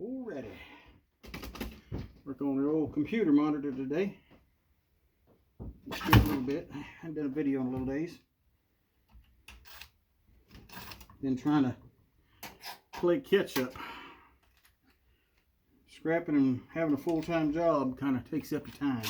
Alrighty. Work on the old computer monitor today. Just a little bit. I haven't done a video in a little days. Been trying to play catch up. Scrapping and having a full-time job kind of takes up your time.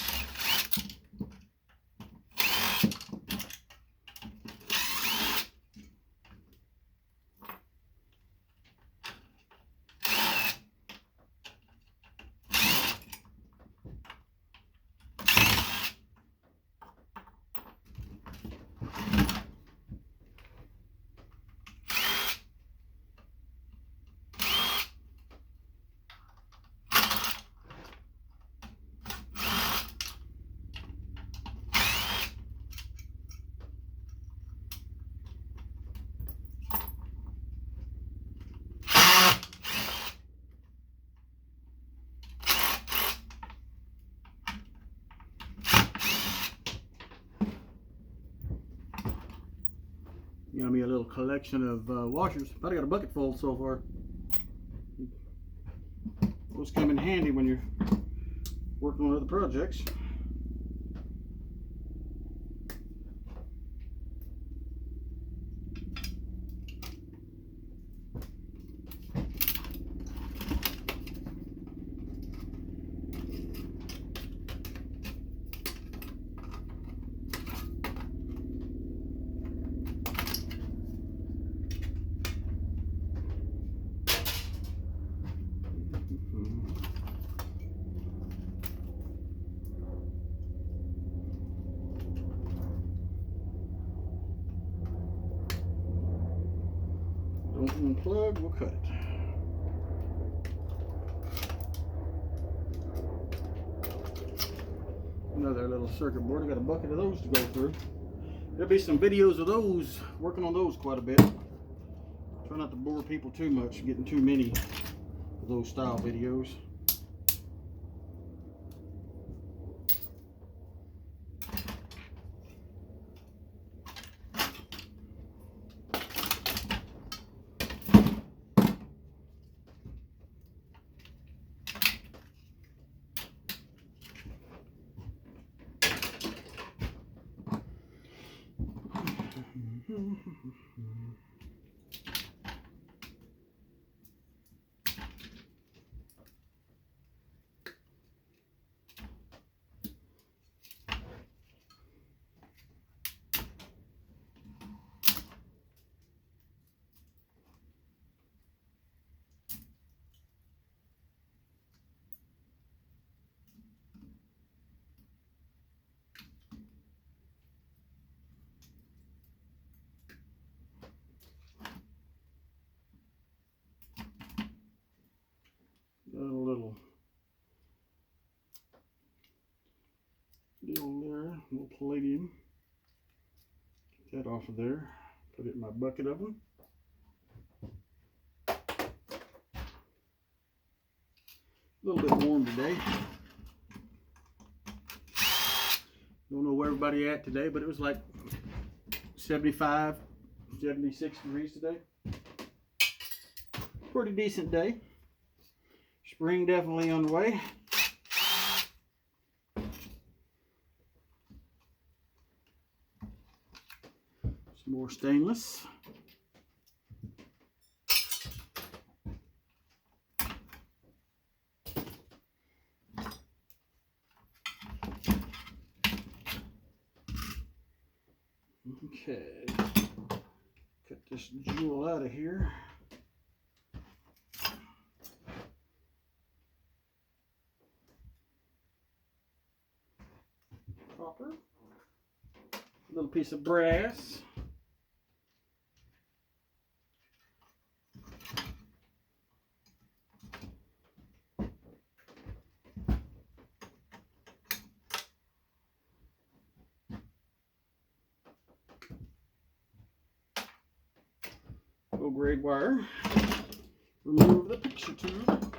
Got me a little collection of washers. But I got a bucket full so far. Those come in handy when you're working on other projects. Don't unplug, we'll cut it. Another little circuit board. I got a bucket of those to go through. There'll be some videos of those, working on those quite a bit. Try not to bore people too much, getting too many of those style videos. Got a little deal there, a little palladium. Get that off of there. Put it in my bucket of them. A little bit warm today. Don't know where everybody at today, but it was like 75, 76 degrees today. Pretty decent day. Spring definitely on the way. Some more stainless. Okay. Cut this jewel out of here. Copper, a little piece of brass, low grade wire, remove the picture tube,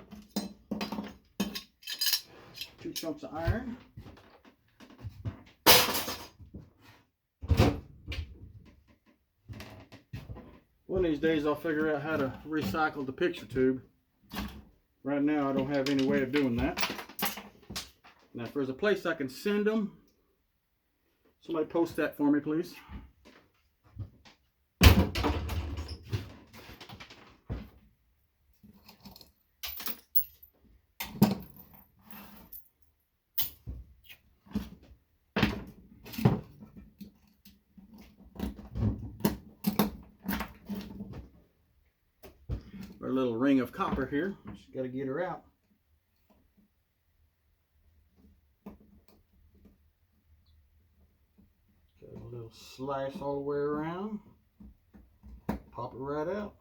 2 chunks of iron. One of these days I'll figure out how to recycle the picture tube. Right now, I don't have any way of doing that. Now, if there's a place I can send them, somebody post that for me, please. Our little ring of copper here. Just got to get her out. Got a little slice all the way around. Pop it right out.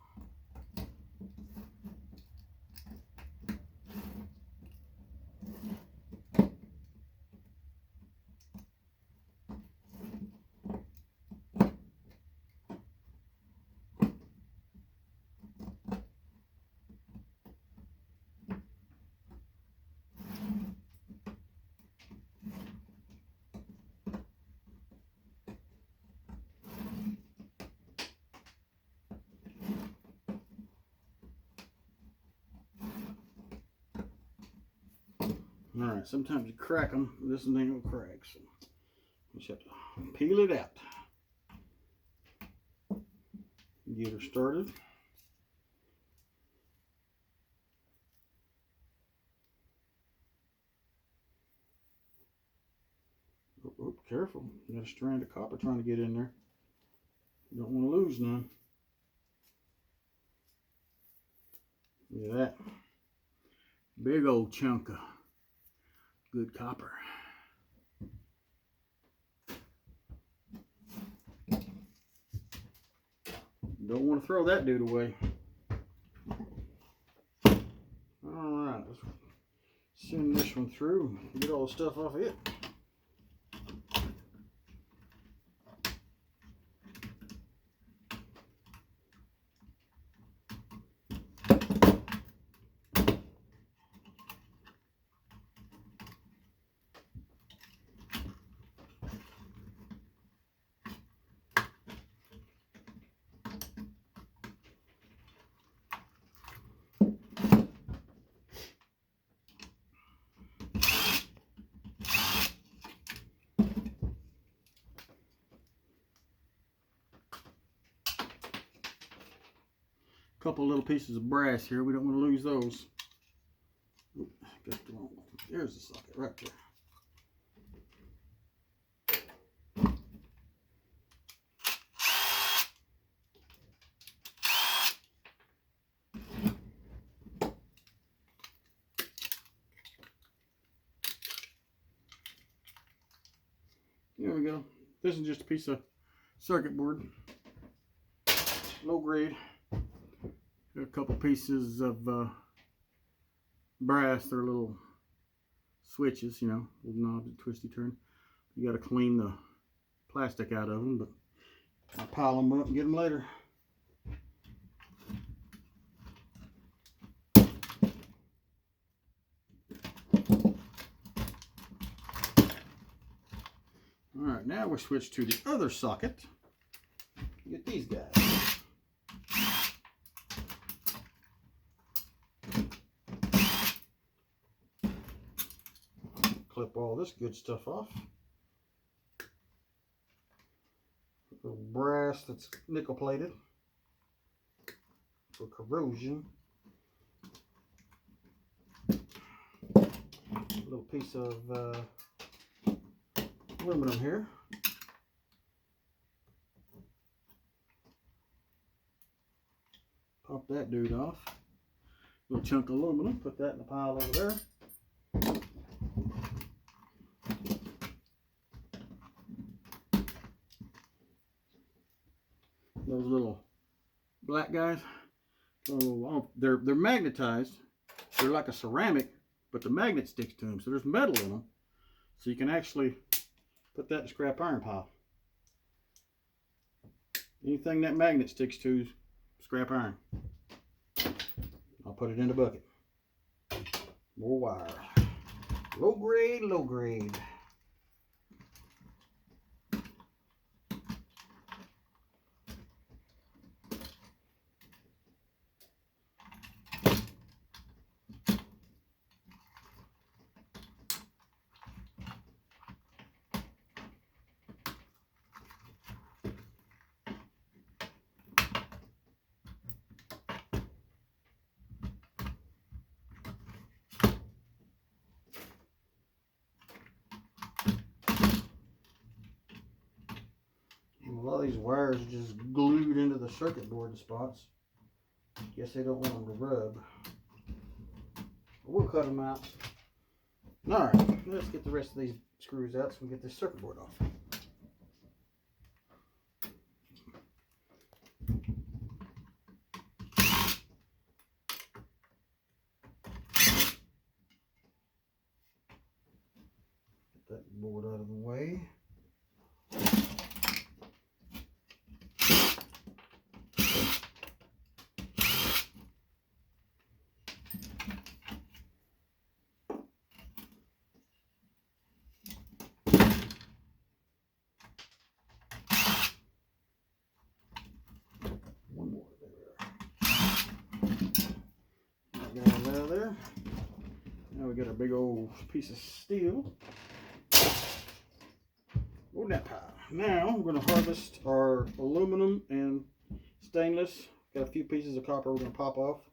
Alright, sometimes you crack them. This one ain't gonna crack, so you just have to peel it out. Get her started. Oh, careful. You got a strand of copper trying to get in there. You don't want to lose none. Look at that. Big old chunk of good copper. Don't want to throw that dude away. Alright, let's send this one through and get all the stuff off it. Couple little pieces of brass here. We don't want to lose those. Oop, got the wrong one. There's the socket right there. There we go. This is just a piece of circuit board. Low grade. Got a couple pieces of brass. They're little switches, you know, little knobs that twisty turn. You got to clean the plastic out of them, but I'll pile them up and get them later. Alright, now we'll switch to the other socket. Get these guys. Clip all this good stuff off. Little brass that's nickel plated for corrosion. A little piece of aluminum here. Pop that dude off. Little chunk of aluminum. Put that in the pile over there. Those little black guys, they're magnetized. They're like a ceramic, but the magnet sticks to them, so there's metal in them. So you can actually put that in the scrap iron pile. Anything that magnet sticks to is scrap iron. I'll put it in the bucket. More wire. Low grade, low grade. All these wires are just glued into the circuit board spots. Guess they don't want them to rub. We'll cut them out. Alright, let's get the rest of these screws out so we can get this circuit board off. Get that board out of the way. One more there. Got it out of there. Now we got a big old piece of steel. Go in that pile. Now we're going to harvest our aluminum and stainless. Got a few pieces of copper we're going to pop off.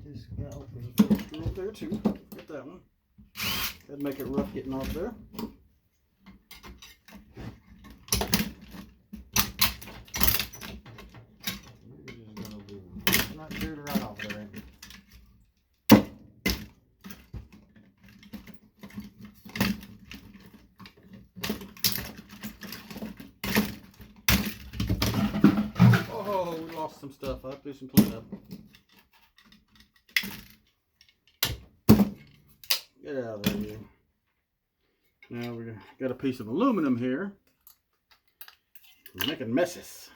This guy opens the first screw up there too. Get that one. That'd make it rough getting off there. We're just gonna do not tear it right off there, ain't it? Oh, we lost some stuff. I'll have to do some cleanup. Get out of there, you. Now we got a piece of aluminum here. We're making messes.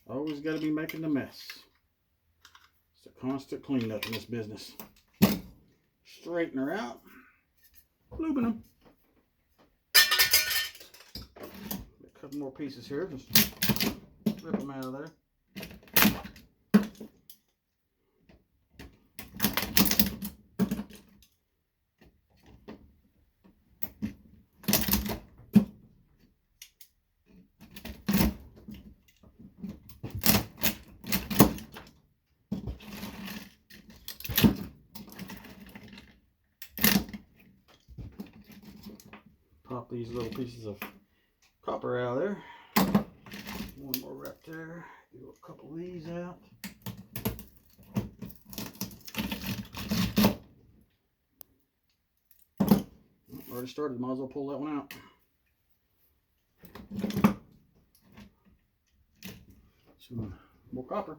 Always got to be making the mess. It's a constant cleanup in this business. Straighten her out. Aluminum. A couple more pieces here. Just rip them out of there. Pop these little pieces of copper out of there. One more right there. Do a couple of these out. Already started, might as well pull that one out. Some more copper.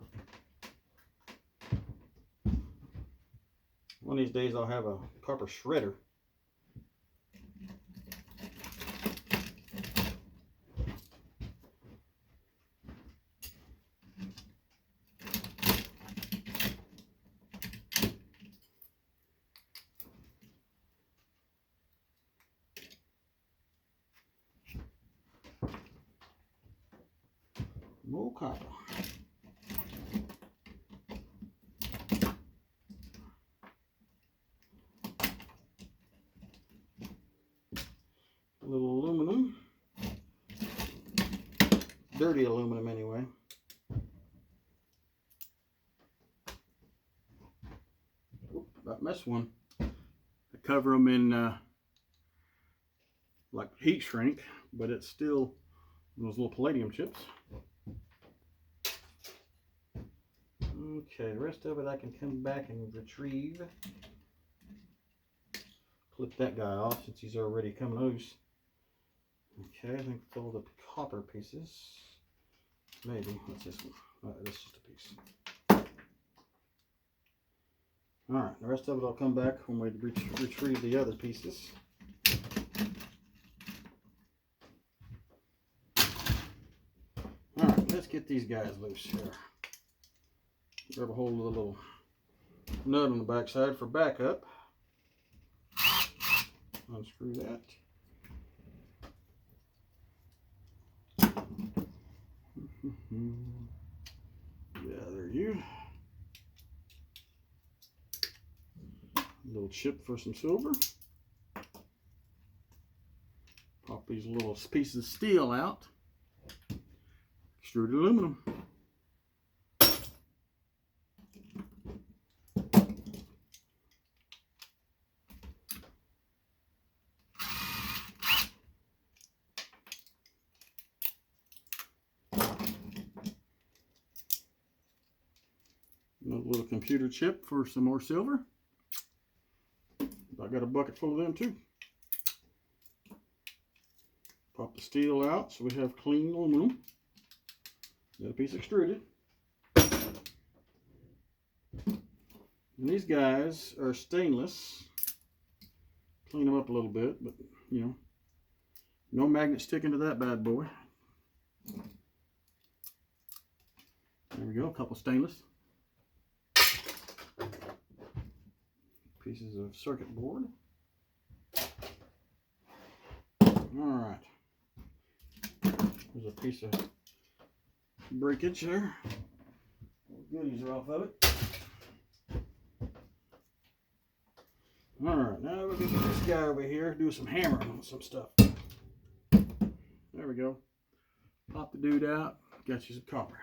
One of these days I'll have a copper shredder. More copper. A little aluminum. Dirty aluminum anyway. Oop, about missed one. I cover them in like heat shrink, but it's still those little palladium chips. Okay, the rest of it I can come back and retrieve. Clip that guy off since he's already come loose. Okay, I think all the copper pieces. Maybe. What's this one? That's just a piece. Alright, the rest of it I'll come back when we retrieve the other pieces. Alright, let's get these guys loose here. Grab a hold of the little nut on the back side for backup. Unscrew that. Gather you. A little chip for some silver. Pop these little pieces of steel out. Extruded aluminum. Another little computer chip for some more silver. I got a bucket full of them too. Pop the steel out so we have clean aluminum. Got a piece extruded. And these guys are stainless. Clean them up a little bit, but you know, no magnet sticking to that bad boy. There we go, a couple stainless. Pieces of circuit board. Alright. There's a piece of breakage there. Goodies are off of it. Alright, now we'll get this guy over here, do some hammering on some stuff. There we go. Pop the dude out, got you some copper.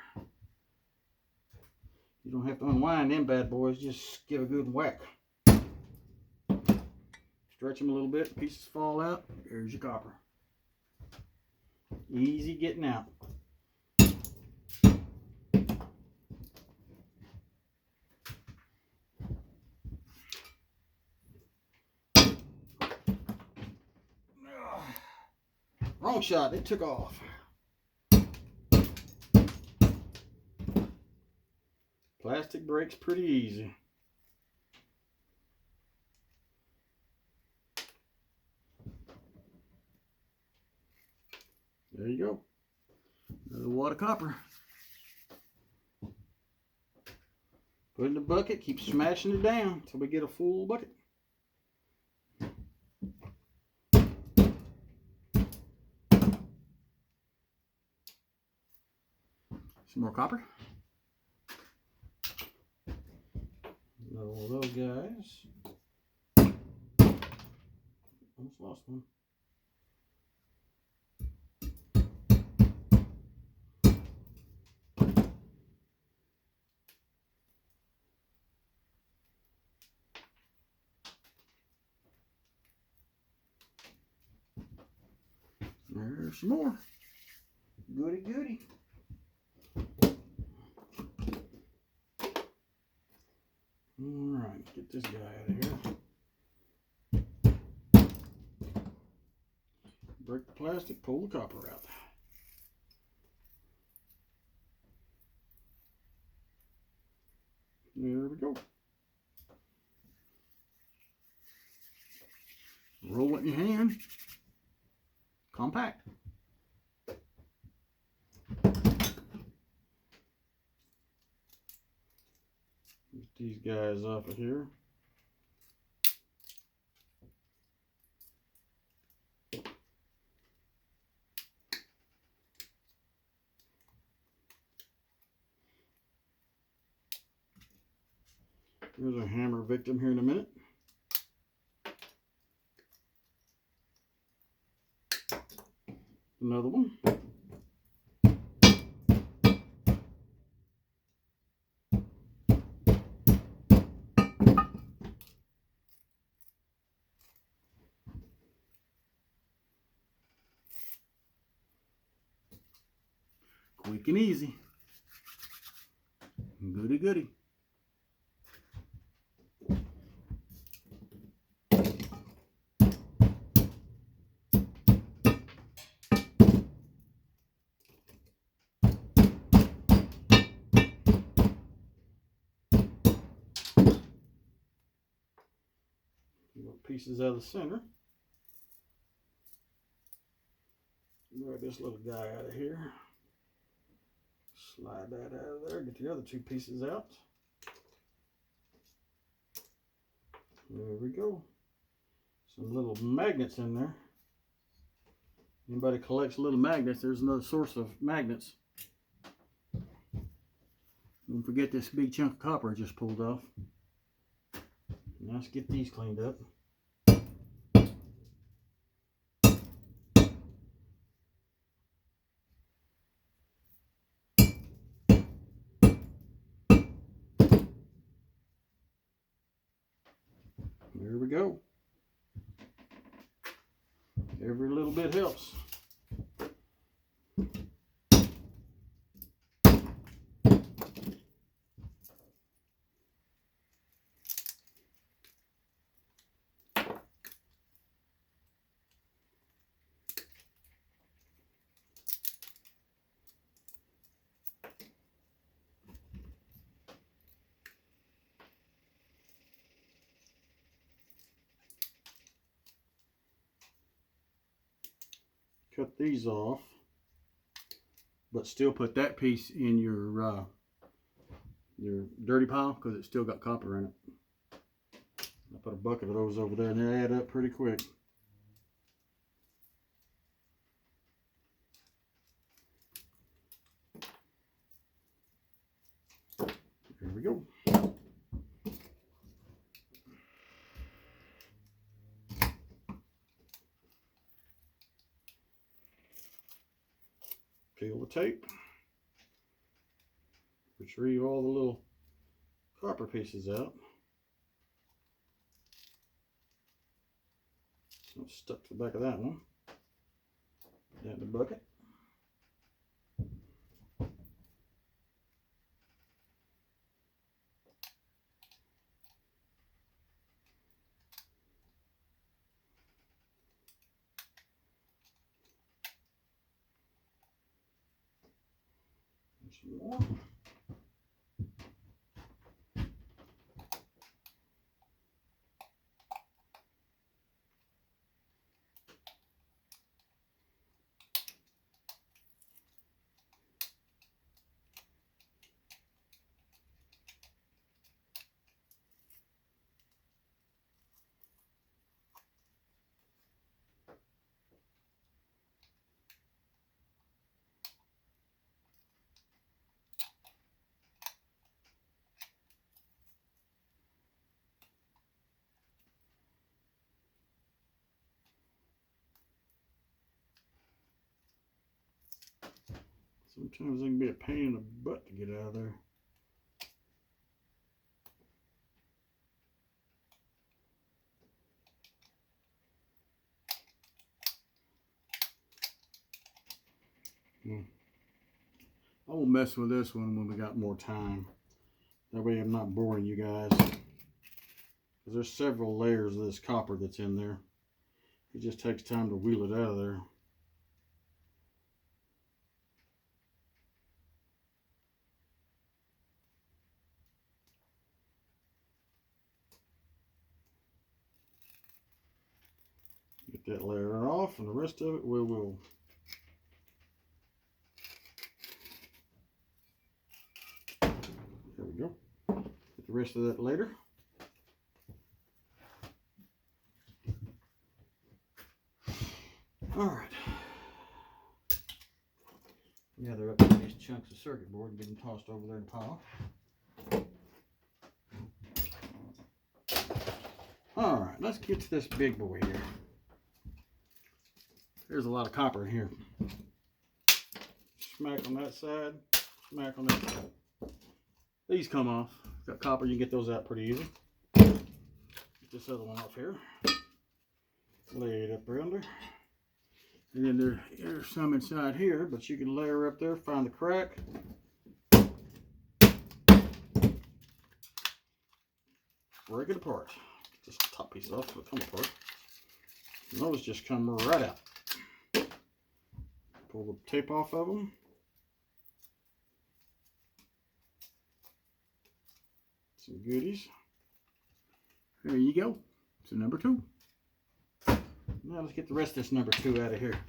You don't have to unwind them bad boys, just give a good whack. Stretch them a little bit, pieces fall out, there's your copper. Easy getting out. Wrong shot, it took off. Plastic breaks pretty easy. There you go. Another wad of copper. Put it in the bucket, keep smashing it down until we get a full bucket. Some more copper. Another one of those guys. Almost lost one. There's some more. Goody goody. Alright, let's get this guy out of here. Break the plastic, pull the copper out. There we go. Roll it in your hand. Compact. Get these guys off of here. Here's a hammer victim here in a minute. Another one. Quick and easy. Goody goody. Pieces out of the center. Grab this little guy out of here. Slide that out of there. Get the other two pieces out. There we go. Some little magnets in there. Anybody collects little magnets, there's another source of magnets. Don't forget this big chunk of copper I just pulled off. Now let's get these cleaned up. There we go. Every little bit helps. Cut these off, but still put that piece in your dirty pile because it's still got copper in it. I put a bucket of those over there and they add up pretty quick. There we go. Peel the tape. Retrieve all the little copper pieces out. So it's stuck to the back of that one. Put that in the bucket. Some more. Sometimes it can be a pain in the butt to get out of there. I won't mess with this one when we got more time. That way I'm not boring you guys. Because there's several layers of this copper that's in there. It just takes time to wheel it out of there. Get that layer off, and the rest of it we will. There we go. Get the rest of that later. All right. Gather up these chunks of circuit board and get them tossed over there in the pile. All right, let's get to this big boy here. There's a lot of copper in here. Smack on that side, smack on that side. These come off. Got copper, you can get those out pretty easy. Get this other one off here. Lay it up under. And then there's some inside here, but you can layer up there, find the crack. Break it apart. Get this top piece off so it'll come apart. And those just come right out. Pull the tape off of them. Some goodies. There you go. So number 2. Now let's get the rest of this number 2 out of here.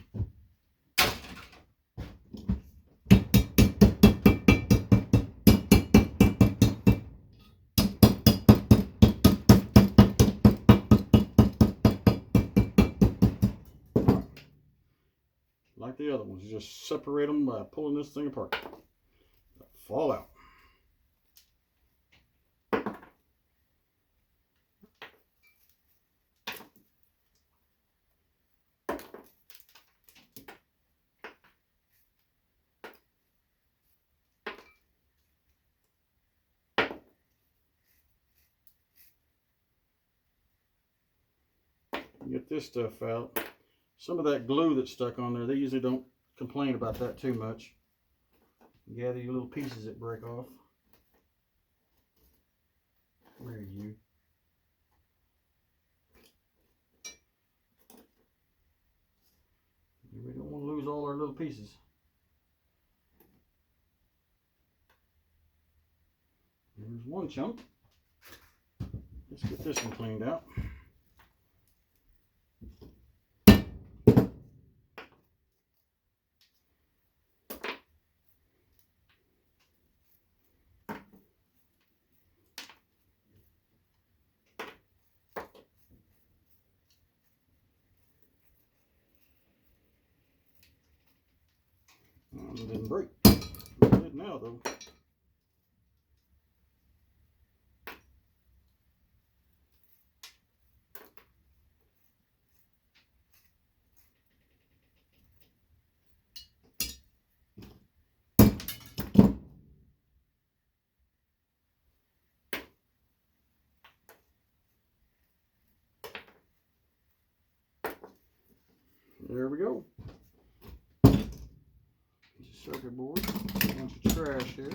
Like the other ones, you just separate them by pulling this thing apart. They'll fall out. Get this stuff out. Some of that glue that's stuck on there, they usually don't complain about that too much. Gather your little pieces that break off. Where are you? We don't want to lose all our little pieces. There's one chunk. Let's get this one cleaned out. It didn't break. It did now though. There we go. Circuit board, a bunch of trash here.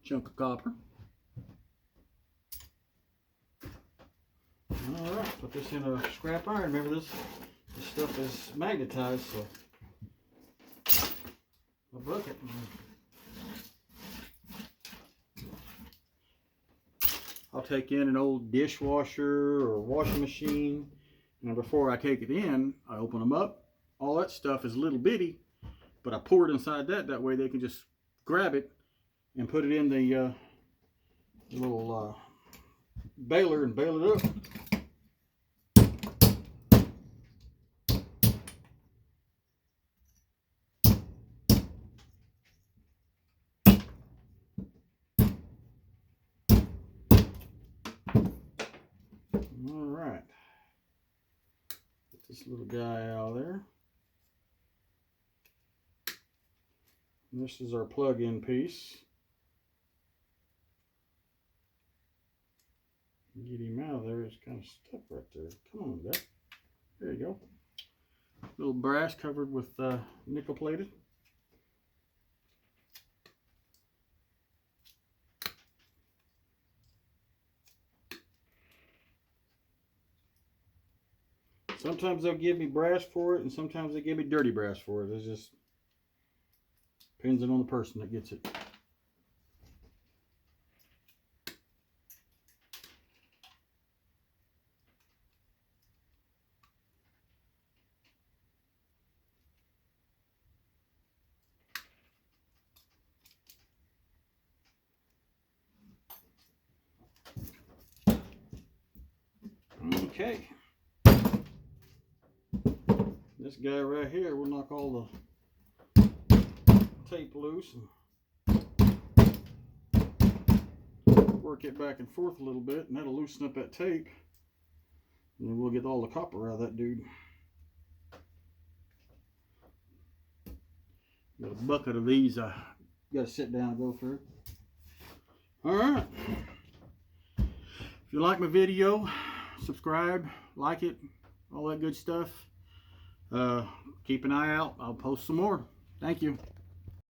Chunk of copper. Alright, put this in a scrap iron. Remember this stuff is magnetized, so a bucket. I'll take in an old dishwasher or washing machine. And before I take it in, I open them up. All that stuff is little bitty, but I pour it inside that. That way they can just grab it and put it in the little baler and bail it up. All right. This little guy out there. And this is our plug-in piece. Get him out of there. It's kind of stuck right there. Come on, Dad. There you go. Little brass covered with nickel plated. Sometimes they'll give me brass for it, and sometimes they give me dirty brass for it. It just depends on the person that gets it. Okay. This guy right here will knock all the tape loose and work it back and forth a little bit, and that'll loosen up that tape, and then we'll get all the copper out of that dude. Got a bucket of these I got to sit down and go through. Alright, if you like my video, subscribe, like it, all that good stuff. Keep an eye out. I'll post some more. Thank you.